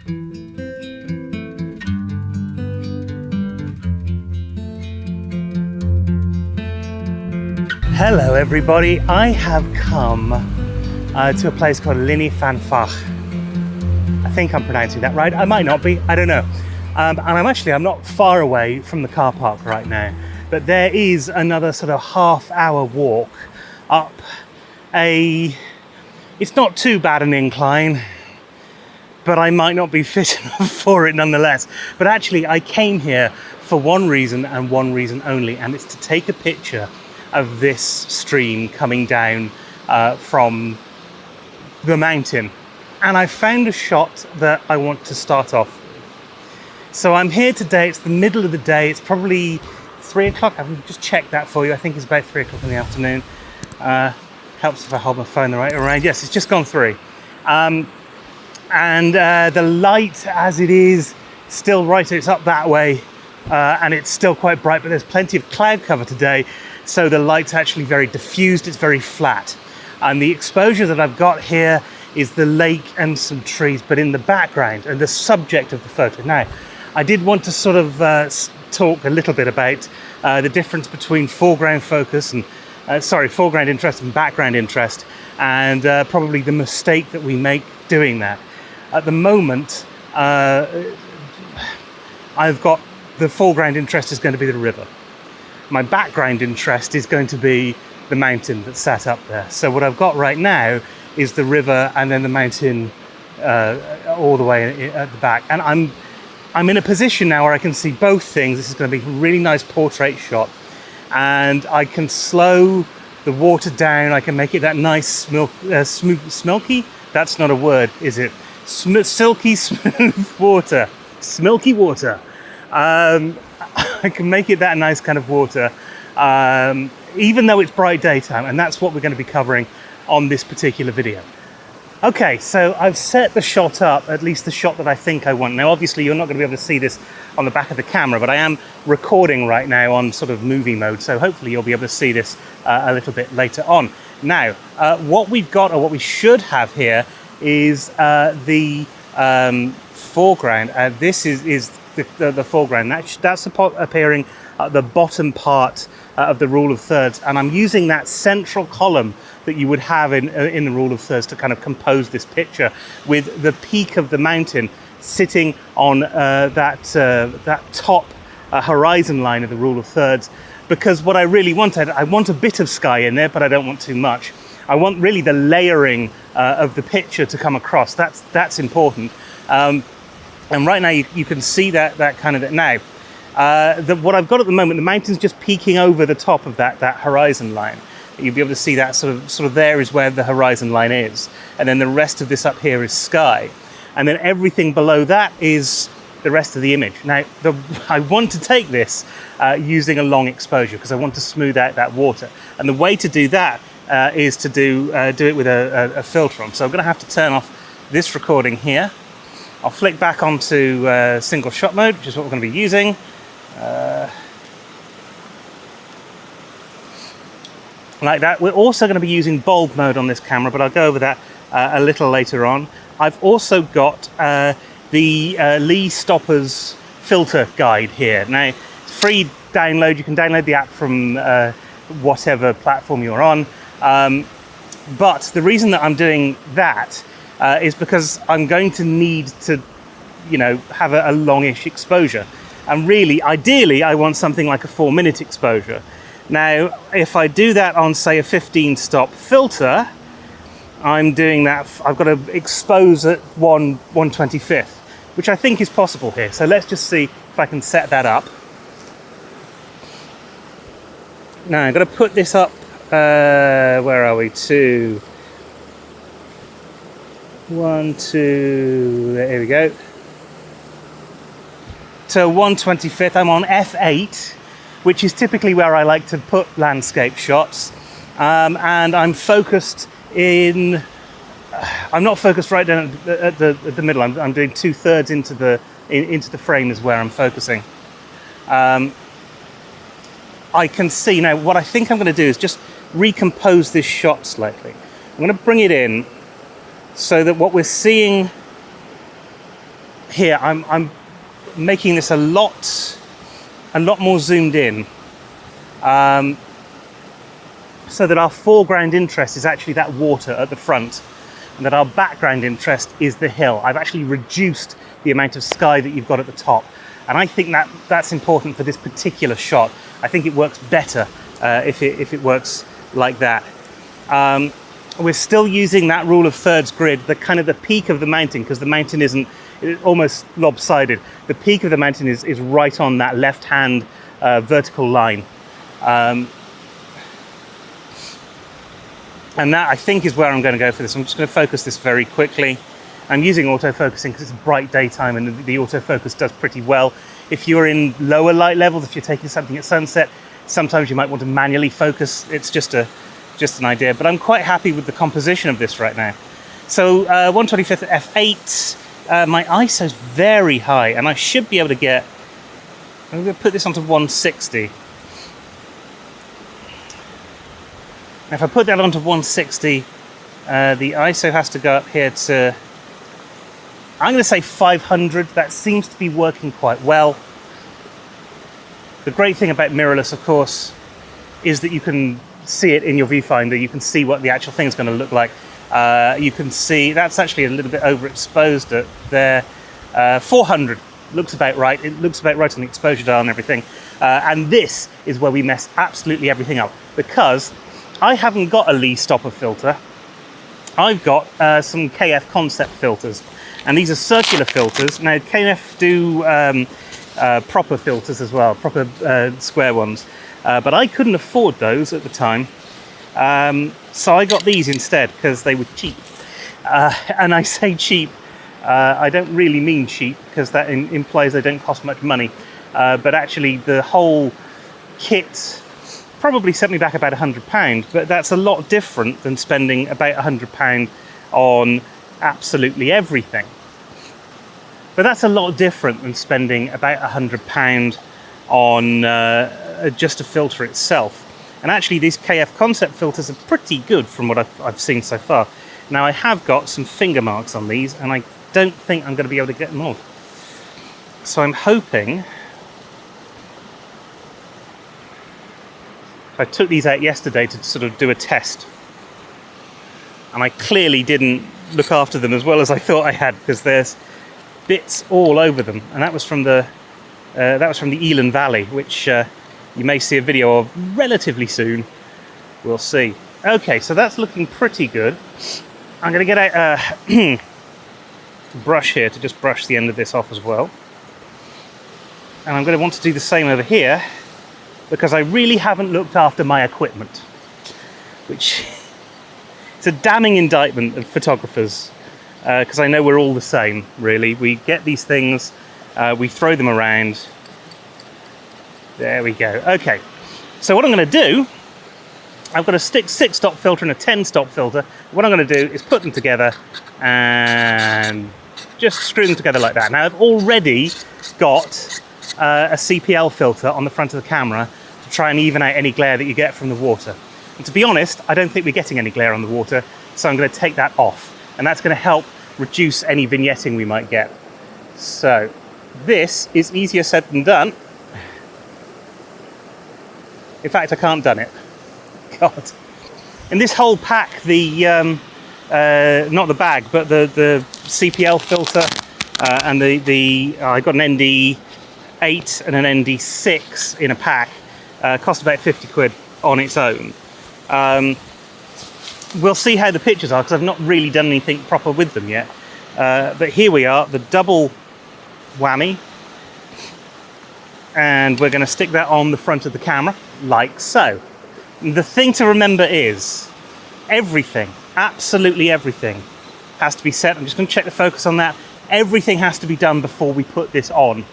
Hello everybody, I have come to a place called Llyn y Fan Fach. I think I'm pronouncing that right, I might not be, I don't know. And I'm not far away from the car park right now, but there is another sort of half-hour walk up it's not too bad an incline, but I might not be fit enough for it nonetheless. But actually I came here for one reason and one reason only, and it's to take a picture of this stream coming down from the mountain. And I found a shot that I want to start off with. So I'm here today, it's the middle of the day, it's probably 3 o'clock, I can just check that for you, I think it's about 3 o'clock in the afternoon. Helps if I hold my phone the right way around. Yes, it's just gone 3. And the light as it is still right, it's up that way, and it's still quite bright, but there's plenty of cloud cover today. So the light's actually very diffused, it's very flat. And the exposure that I've got here is the lake and some trees, but in the background and the subject of the photo. Now, I did want to sort of talk a little bit about the difference between foreground focus and, foreground interest and background interest, and probably the mistake that we make doing that. At the moment, I've got the foreground interest is going to be the river. My background interest is going to be the mountain that's sat up there. So what I've got right now is the river and then the mountain all the way at the back. And I'm in a position now where I can see both things. This is going to be a really nice portrait shot. And I can slow the water down. I can make it that nice smoky. That's not a word, is it? Silky smooth water. Smilky water. I can make it that nice kind of water, even though it's bright daytime, and that's what we're going to be covering on this particular video. Okay, so I've set the shot up, at least the shot that I think I want. Now, obviously, you're not going to be able to see this on the back of the camera, but I am recording right now on sort of movie mode, so hopefully you'll be able to see this a little bit later on. Now, what we've got, or what we should have here, is the foreground. This is the foreground. That's appearing at the bottom part of the rule of thirds, and I'm using that central column that you would have in the rule of thirds to kind of compose this picture, with the peak of the mountain sitting on that top horizon line of the rule of thirds. Because what I really wanted, I want a bit of sky in there, but I don't want too much. I want really the layering of the picture to come across. That's important. And right now you can see that kind of now. What I've got at the moment, the mountain's just peeking over the top of that horizon line. You'll be able to see that sort of there is where the horizon line is, and then the rest of this up here is sky, and then everything below that is the rest of the image. Now, I want to take this using a long exposure because I want to smooth out that water, and the way to do that is to do it with a filter on. So I'm going to have to turn off this recording here. I'll flick back onto single shot mode, which is what we're going to be using. Like that. We're also going to be using bulb mode on this camera, but I'll go over that a little later on. I've also got the Lee Stoppers filter guide here. Now, it's free download. You can download the app from whatever platform you're on. But the reason that I'm doing that is because I'm going to need to, have a longish exposure. And really, ideally, I want something like a 4-minute exposure. Now, if I do that on, say, a 15-stop filter, I'm doing that, I've got to expose at 1/25th, which I think is possible here. So let's just see if I can set that up. Now, I'm going to put this up, where are we, to 1, 2, there we go. To 1/25th, I'm on F8, which is typically where I like to put landscape shots. And I'm focused in, I'm not focused right down at the middle. I'm doing 2/3 into the frame is where I'm focusing. I can see now, what I think I'm going to do is just recompose this shot slightly. I'm going to bring it in so that what we're seeing here, I'm making this a lot more zoomed in, so that our foreground interest is actually that water at the front, and that our background interest is the hill. I've actually reduced the amount of sky that you've got at the top, and I think that's important for this particular shot. I think it works better if it works like that. We're still using that rule of thirds grid, the kind of the peak of the mountain, because the mountain isn't almost lopsided. The peak of the mountain is right on that left-hand vertical line. And that, I think, is where I'm going to go for this. I'm just going to focus this very quickly. I'm using autofocusing because it's bright daytime and the autofocus does pretty well. If you're in lower light levels, if you're taking something at sunset, sometimes you might want to manually focus. It's just an idea, but I'm quite happy with the composition of this right now. So 1/25 at f8, my ISO is very high, and I should be able to get, I'm going to put this onto 160. Now, if I put that onto 160, the ISO has to go up here to, I'm going to say 500. That seems to be working quite well. The great thing about mirrorless, of course, is that you can see it in your viewfinder. You can see what the actual thing is going to look like. You can see that's actually a little bit overexposed at there. 400 looks about right. It looks about right on the exposure dial and everything. And this is where we mess absolutely everything up, because I haven't got a Lee stopper filter. I've got some KF concept filters, and these are circular filters. Now KF do proper filters as well, proper square ones, but I couldn't afford those at the time, so I got these instead because they were cheap. And I say cheap, I don't really mean cheap, because that implies they don't cost much money, but actually the whole kit probably sent me back about £100, but that's a lot different than spending about £100 on absolutely everything. But that's a lot different than spending about £100 on just a filter itself. And actually these KF concept filters are pretty good from what I've seen so far. Now I have got some finger marks on these, and I don't think I'm going to be able to get them off. So I'm hoping, I took these out yesterday to sort of do a test, and I clearly didn't look after them as well as I thought I had, because there's bits all over them, and that was from the Llyn Valley, which you may see a video of relatively soon. We'll see. Okay, so that's looking pretty good. I'm going to get out a brush here to just brush the end of this off as well, and I'm going to want to do the same over here, because I really haven't looked after my equipment, which is a damning indictment of photographers, because I know we're all the same, really. We get these things, we throw them around. There we go. Okay, so what I'm going to do, I've got a 6-stop filter and a 10-stop filter. What I'm going to do is put them together and just screw them together like that. Now, I've already got a CPL filter on the front of the camera to try and even out any glare that you get from the water. And to be honest, I don't think we're getting any glare on the water, so I'm going to take that off. And that's going to help reduce any vignetting we might get. So this is easier said than done. In fact, I can't done it. God. In this whole pack, the not the bag, but the CPL filter and I got an ND8 and an ND6 in a pack. Cost about 50 quid on its own. We'll see how the pictures are, because I've not really done anything proper with them yet. But here we are, the double whammy. And we're going to stick that on the front of the camera, like so. The thing to remember is everything, absolutely everything, has to be set. I'm just going to check the focus on that. Everything has to be done before we put this on.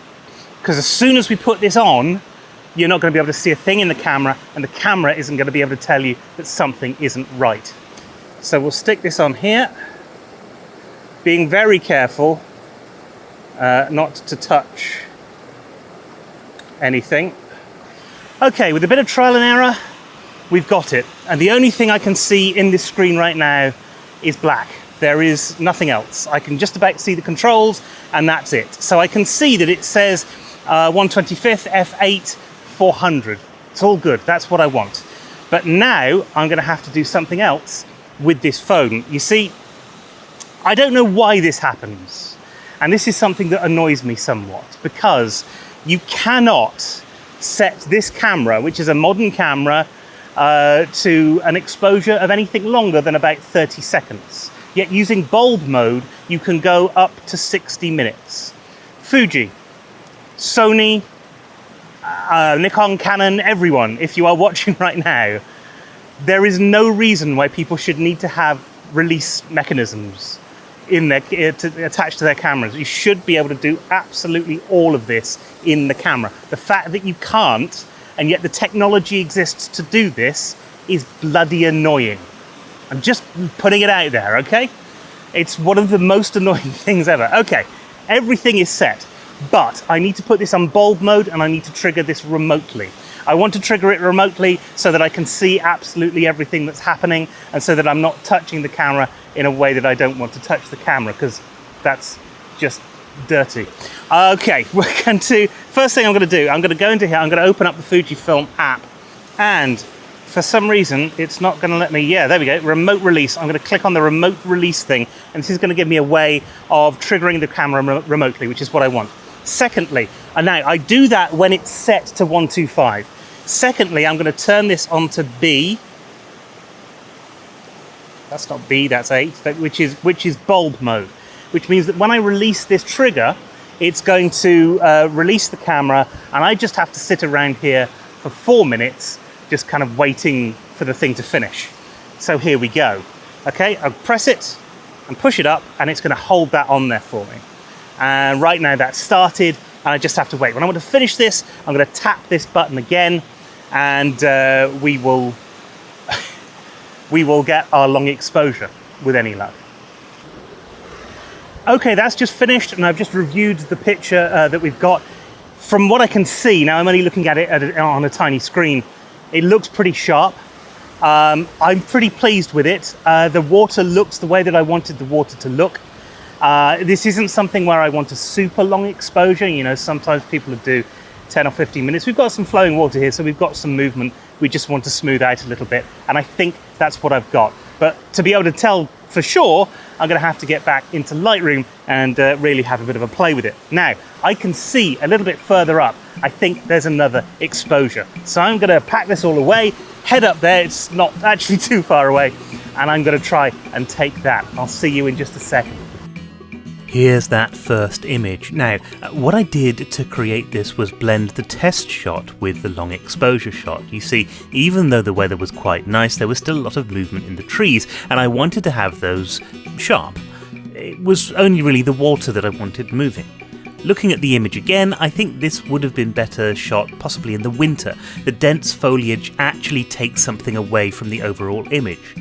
Because as soon as we put this on, you're not going to be able to see a thing in the camera, and the camera isn't going to be able to tell you that something isn't right. So we'll stick this on here, being very careful not to touch anything. Okay, with a bit of trial and error, we've got it. And the only thing I can see in this screen right now is black. There is nothing else. I can just about see the controls, and that's it. So I can see that it says 1/25 f8 400. It's all good. That's what I want. But now I'm going to have to do something else with this phone. You see, I don't know why this happens. And this is something that annoys me somewhat, because you cannot set this camera, which is a modern camera, to an exposure of anything longer than about 30 seconds. Yet using bulb mode, you can go up to 60 minutes. Fuji, Sony, Nikon, Canon, everyone, if you are watching right now, there is no reason why people should need to have release mechanisms in their attached to their cameras. You should be able to do absolutely all of this in the camera. The fact that you can't, and yet the technology exists to do this, is bloody annoying. I'm just putting it out there, okay? It's one of the most annoying things ever. Okay, everything is set, but I need to put this on bulb mode and I need to trigger this remotely. I want to trigger it remotely so that I can see absolutely everything that's happening, and so that I'm not touching the camera in a way that I don't want to touch the camera, because that's just dirty. Okay, we're going to, first thing I'm going to do, I'm going to go into here, I'm going to open up the Fujifilm app, and for some reason it's not going to let me, yeah, there we go, remote release. I'm going to click on the remote release thing, and this is going to give me a way of triggering the camera remotely, which is what I want. Secondly, and now I do that when it's set to 125. Secondly, I'm going to turn this on to B. That's not B, that's 8, which is bulb mode, which means that when I release this trigger, it's going to release the camera, and I just have to sit around here for 4 minutes, just kind of waiting for the thing to finish. So here we go. Okay, I'll press it and push it up, and it's going to hold that on there for me. And right now that's started, and I just have to wait. When I want to finish this, I'm going to tap this button again, and we will get our long exposure with any luck. Okay, that's just finished, and I've just reviewed the picture that we've got. From what I can see, now I'm only looking at it on a tiny screen, it looks pretty sharp. I'm pretty pleased with it. The water looks the way that I wanted the water to look. This isn't something where I want a super long exposure. You know, sometimes people do 10 or 15 minutes. We've got some flowing water here, so we've got some movement. We just want to smooth out a little bit, and I think that's what I've got. But to be able to tell for sure, I'm going to have to get back into Lightroom and really have a bit of a play with it. Now, I can see a little bit further up, I think there's another exposure. So I'm going to pack this all away, head up there, it's not actually too far away, and I'm going to try and take that. I'll see you in just a second. Here's that first image. Now, what I did to create this was blend the test shot with the long exposure shot. You see, even though the weather was quite nice, there was still a lot of movement in the trees, and I wanted to have those sharp. It was only really the water that I wanted moving. Looking at the image again, I think this would have been better shot possibly in the winter. The dense foliage actually takes something away from the overall image.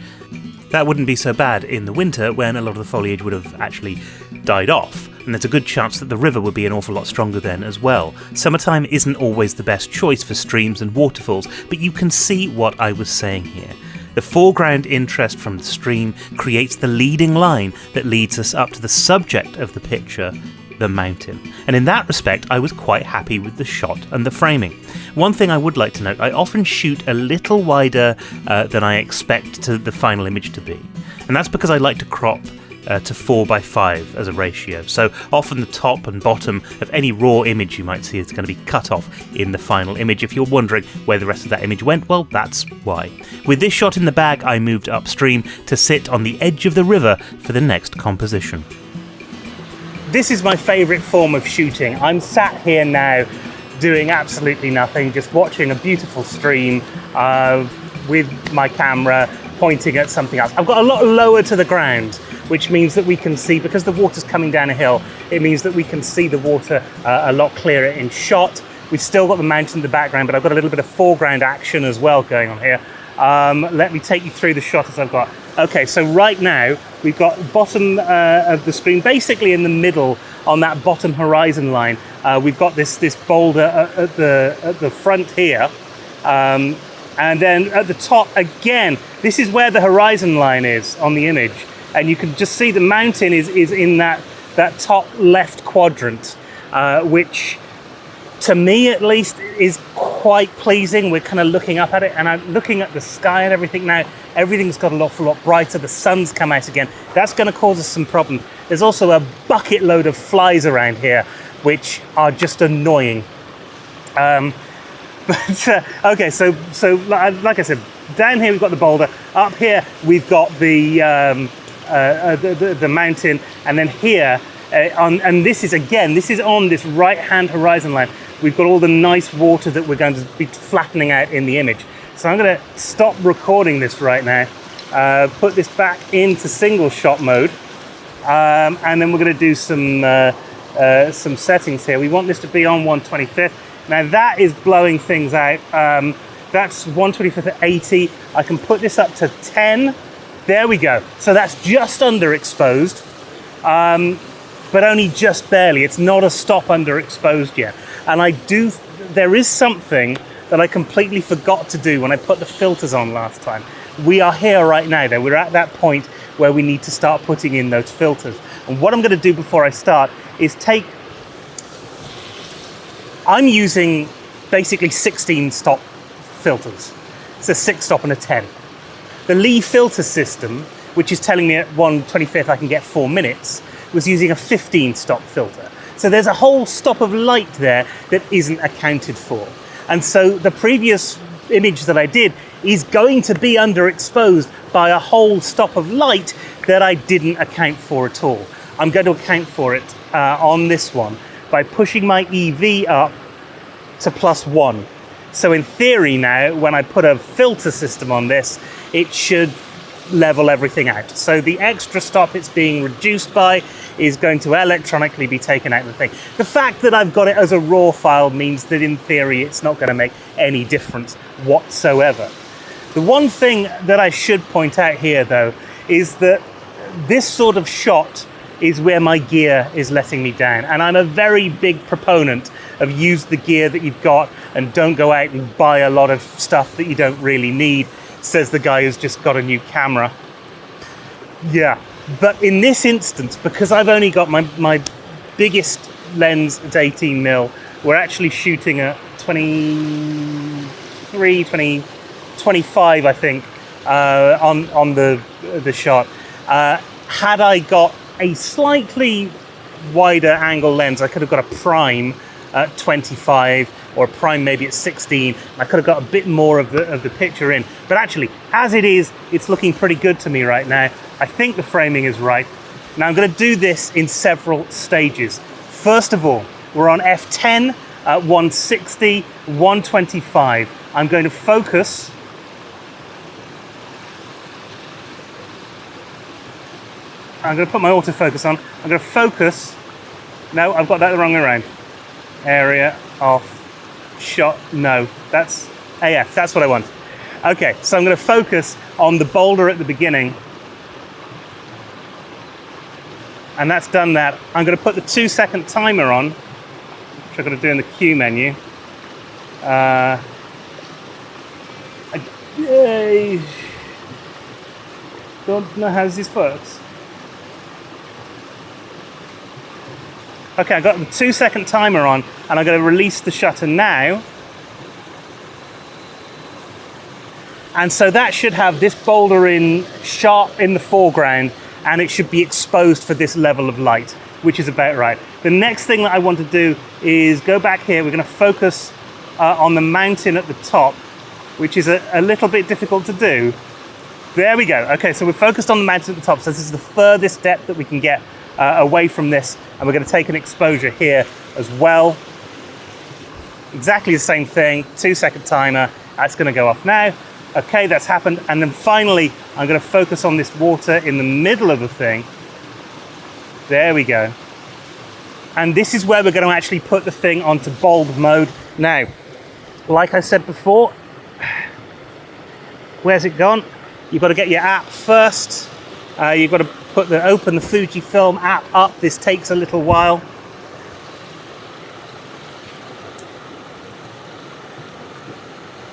That wouldn't be so bad in the winter, when a lot of the foliage would have actually died off, and there's a good chance that the river would be an awful lot stronger then as well. Summertime isn't always the best choice for streams and waterfalls, but you can see what I was saying here. The foreground interest from the stream creates the leading line that leads us up to the subject of the picture, the mountain. And in that respect, I was quite happy with the shot and the framing. One thing I would like to note, I often shoot a little wider than I expect the final image to be. And that's because I like to crop to 4:5 as a ratio. So often the top and bottom of any raw image you might see is going to be cut off in the final image. If you're wondering where the rest of that image went, well, that's why. With this shot in the bag, I moved upstream to sit on the edge of the river for the next composition. This is my favourite form of shooting. I'm sat here now doing absolutely nothing, just watching a beautiful stream with my camera pointing at something else. I've got a lot lower to the ground, which means that we can see, because the water's coming down a hill, it means that we can see the water a lot clearer in shot. We've still got the mountain in the background, but I've got a little bit of foreground action as well going on here. Let me take you through the shot as I've got. Okay, so right now we've got bottom of the screen, basically in the middle on that bottom horizon line. We've got this boulder at the front here, and then at the top again. This is where the horizon line is on the image. and you can just see the mountain is in that top left quadrant, which to me at least is quite pleasing. We're kind of looking up at it, and I'm looking at the sky and everything now. Everything's got an awful lot brighter. The sun's come out again. That's going to cause us some problems. There's also a bucket load of flies around here, which are just annoying. Okay, so like I said, down here we've got the boulder. Up here we've got the mountain, and then here, and this is on this right-hand horizon line. We've got all the nice water that we're going to be flattening out in the image. So I'm going to stop recording this right now, put this back into single shot mode, and then we're going to do some settings here. We want this to be on 1/25. Now that is blowing things out. That's 1/25 at 80. I can put this up to 10. There we go. So that's just underexposed, but only just barely. It's not a stop underexposed yet. And there is something that I completely forgot to do when I put the filters on last time. We are here right now though. We're at that point where we need to start putting in those filters. And what I'm going to do before I start is I'm using basically 16 stop filters. It's a 6 stop and a 10. The Llyn filter system, which is telling me at 1/25 I can get 4 minutes, was using a 15 stop filter. So there's a whole stop of light there that isn't accounted for. And so the previous image that I did is going to be underexposed by a whole stop of light that I didn't account for at all. I'm going to account for it on this one by pushing my EV up to +1. So in theory now, when I put a filter system on this, it should level everything out. So the extra stop it's being reduced by is going to electronically be taken out of the thing. The fact that I've got it as a raw file means that in theory it's not going to make any difference whatsoever. The one thing that I should point out here though is that this sort of shot is where my gear is letting me down, and I'm a very big proponent of use the gear that you've got and don't go out and buy a lot of stuff that you don't really need, says the guy who's just got a new camera. Yeah, but in this instance, because I've only got my biggest lens at 18mm, we're actually shooting at 25 I think on the shot. Had I got a slightly wider angle lens, I could have got a prime at 25 or a prime maybe at 16. I could have got a bit more of the picture in, but actually as it is, it's looking pretty good to me right now. I think the framing is right. Now I'm going to do this in several stages. First of all, we're on f10 at 160, 125. I'm going to focus I'm going to put my autofocus on. I'm going to focus. No, I've got that the wrong way around. Area off. Shot. No, that's AF. That's what I want. Okay, so I'm going to focus on the boulder at the beginning. And that's done that. I'm going to put the 2-second timer on, which I'm going to do in the Q menu. I don't know how this works. Okay, I've got the 2-second timer on, and I'm going to release the shutter now. And so that should have this boulder in sharp in the foreground, and it should be exposed for this level of light, which is about right. The next thing that I want to do is go back here. We're going to focus on the mountain at the top, which is a little bit difficult to do. There we go. Okay, so we're focused on the mountain at the top. So this is the furthest depth that we can get away from this, and we're going to take an exposure here as well. Exactly the same thing, 2-second timer. That's going to go off now. Okay, that's happened. And then finally, I'm going to focus on this water in the middle of the thing. There we go. And this is where we're going to actually put the thing onto bulb mode. Now, like I said before, where's it gone? You've got to get your app first. You've got to open the Fujifilm app up. This takes a little while.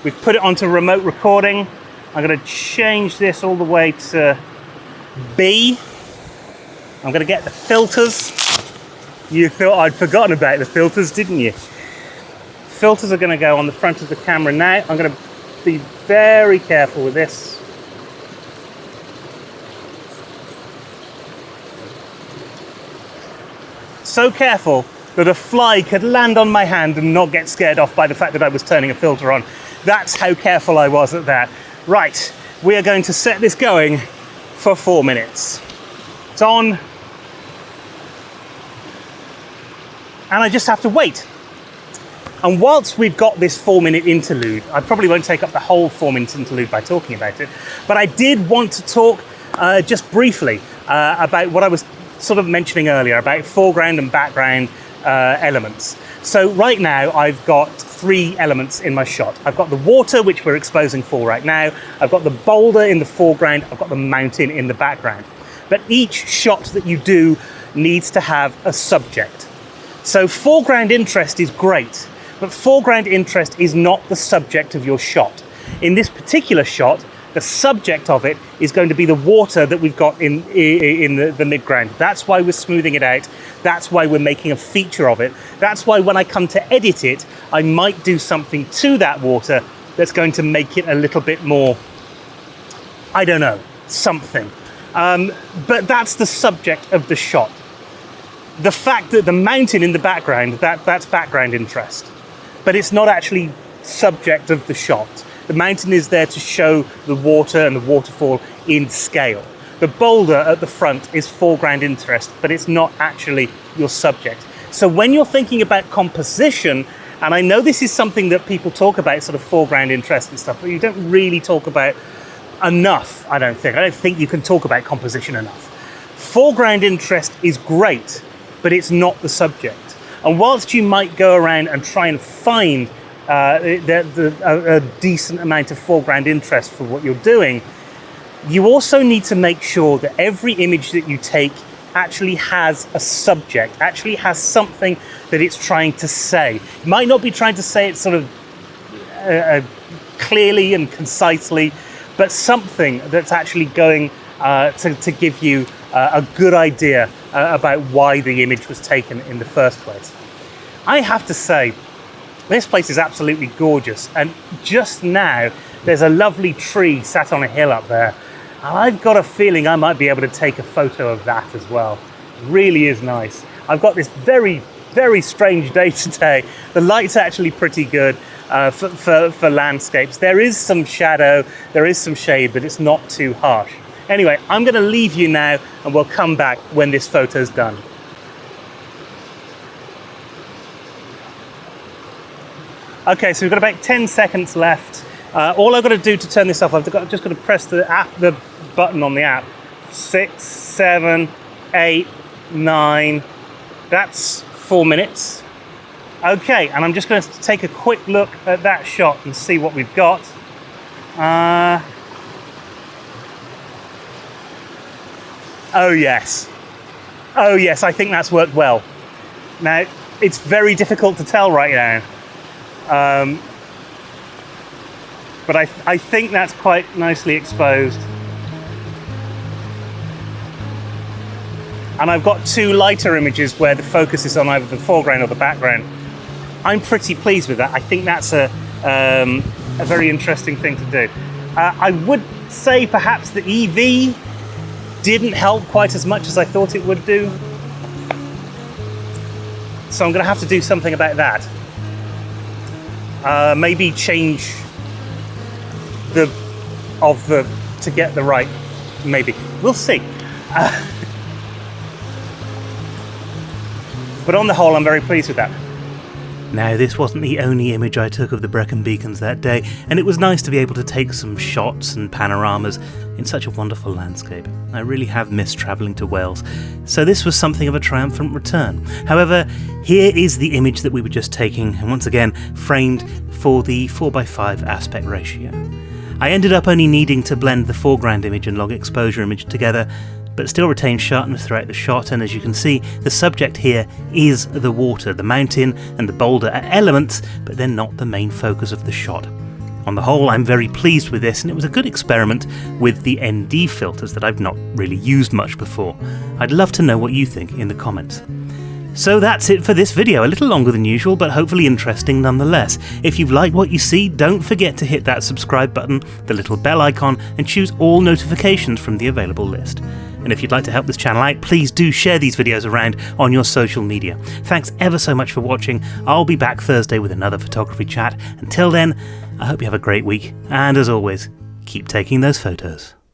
We've put it onto remote recording. I'm going to change this all the way to B. I'm going to get the filters. You thought I'd forgotten about the filters, didn't you? Filters are going to go on the front of the camera now. I'm going to be very careful with this. So careful that a fly could land on my hand and not get scared off by the fact that I was turning a filter on. That's how careful I was at that. Right, we are going to set this going for 4 minutes. It's on. And I just have to wait. And whilst we've got this 4-minute interlude, I probably won't take up the whole 4-minute interlude by talking about it, but I did want to talk just briefly about what I was sort of mentioning earlier about foreground and background elements. So right now I've got 3 elements in my shot. I've got the water, which we're exposing for right now. I've got the boulder in the foreground. I've got the mountain in the background. But each shot that you do needs to have a subject. So foreground interest is great, but foreground interest is not the subject of your shot. In this particular shot, the subject of it is going to be the water that we've got in the midground. That's why we're smoothing it out. That's why we're making a feature of it. That's why when I come to edit it, I might do something to that water that's going to make it a little bit more, I don't know, something. But that's the subject of the shot. The fact that the mountain in the background, that's background interest. But it's not actually subject of the shot. The mountain is there to show the water and the waterfall in scale. The boulder at the front is foreground interest, but it's not actually your subject. So when you're thinking about composition, and I know this is something that people talk about, sort of foreground interest and stuff, but you don't really talk about enough, I don't think. I don't think you can talk about composition enough. Foreground interest is great, but it's not the subject. And whilst you might go around and try and find a decent amount of foreground interest for what you're doing, you also need to make sure that every image that you take actually has a subject, actually has something that it's trying to say. It might not be trying to say it sort of clearly and concisely, but something that's actually going to give you a good idea about why the image was taken in the first place. I have to say, this place is absolutely gorgeous, and just now there's a lovely tree sat on a hill up there, and I've got a feeling I might be able to take a photo of that as well. It really is nice. I've got this very, very strange day today. The light's actually pretty good for landscapes. There is some shadow, there is some shade, but it's not too harsh. Anyway, I'm going to leave you now, and we'll come back when this photo's done. Okay, so we've got about 10 seconds left. All I've got to do to turn this off, just got to press the button on the app. 6, 7, 8, 9. That's 4 minutes. Okay, and I'm just going to take a quick look at that shot and see what we've got. Oh yes, I think that's worked well. Now, it's very difficult to tell right now. But I think that's quite nicely exposed. And I've got 2 lighter images where the focus is on either the foreground or the background. I'm pretty pleased with that. I think that's a very interesting thing to do. I would say perhaps the EV didn't help quite as much as I thought it would do. So I'm going to have to do something about that. Maybe change to get the right, maybe. We'll see. But on the whole, I'm very pleased with that. Now, this wasn't the only image I took of the Brecon Beacons that day, and it was nice to be able to take some shots and panoramas in such a wonderful landscape. I really have missed travelling to Wales, so this was something of a triumphant return. However, here is the image that we were just taking, and once again, framed for the 4:5 aspect ratio. I ended up only needing to blend the foreground image and long exposure image together, but still retain sharpness throughout the shot, and as you can see, the subject here is the water. The mountain and the boulder are elements, but they're not the main focus of the shot. On the whole, I'm very pleased with this, and it was a good experiment with the ND filters that I've not really used much before. I'd love to know what you think in the comments. So that's it for this video, a little longer than usual, but hopefully interesting nonetheless. If you've liked what you see, don't forget to hit that subscribe button, the little bell icon, and choose all notifications from the available list. And if you'd like to help this channel out, please do share these videos around on your social media. Thanks ever so much for watching. I'll be back Thursday with another photography chat. Until then, I hope you have a great week, and as always, keep taking those photos.